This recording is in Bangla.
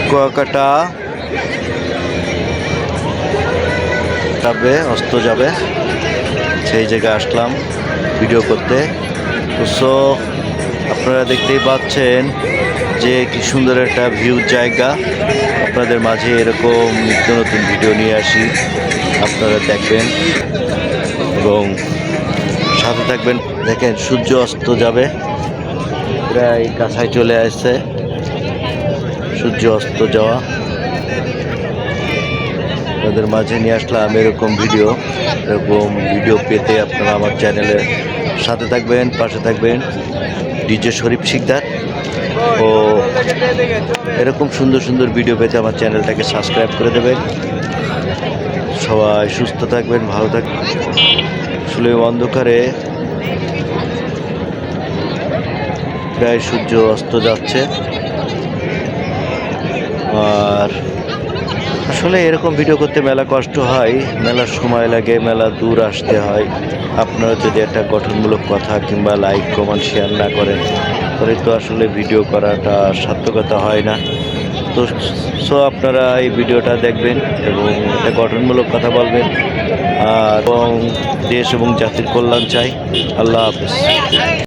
কুয়াকাটা যাবে, অস্ত যাবে, সেই জায়গায় আসলাম ভিডিও করতে। তো আপনারা দেখতেই পাচ্ছেন যে কি সুন্দর একটা ভিউ জায়গা। আপনাদের মাঝে এরকম নিত্য নতুন ভিডিও নিয়ে আসি, আপনারা দেখবেন এবং সাথে থাকবেন। দেখেন সূর্য অস্ত যাবে, প্রায় কাছায় চলে আসছে সূর্য অস্ত যাওয়া। আপনাদের মাঝে নিয়ে আসলাম এরকম ভিডিও পেতে আপনারা আমার চ্যানেলের সাথে থাকবেন, পাশে থাকবেন। ডিজে শরীফ শিকদার ও এরকম সুন্দর সুন্দর ভিডিও পেতে আমার চ্যানেলটাকে সাবস্ক্রাইব করে দেবেন। সবাই সুস্থ থাকবেন, ভালো থাকবেন। আসলে অন্ধকারে প্রায় সূর্য অস্ত যাচ্ছে, আর আসলে এরকম ভিডিও করতে মেলা কষ্ট হয়, মেলার সময় লাগে, মেলা দূর আসতে হয়। আপনারা যদি একটা গঠনমূলক কথা কিংবা লাইক কমেন্ট শেয়ার না করেন তাহলে তো আসলে ভিডিও করাটা সার্থকতা হয় না। তো আপনারা এই ভিডিওটা দেখবেন এবং একটা গঠনমূলক কথা বলবেন, এবং দেশ এবং জাতির কল্যাণ চাই। আল্লাহ হাফেজ।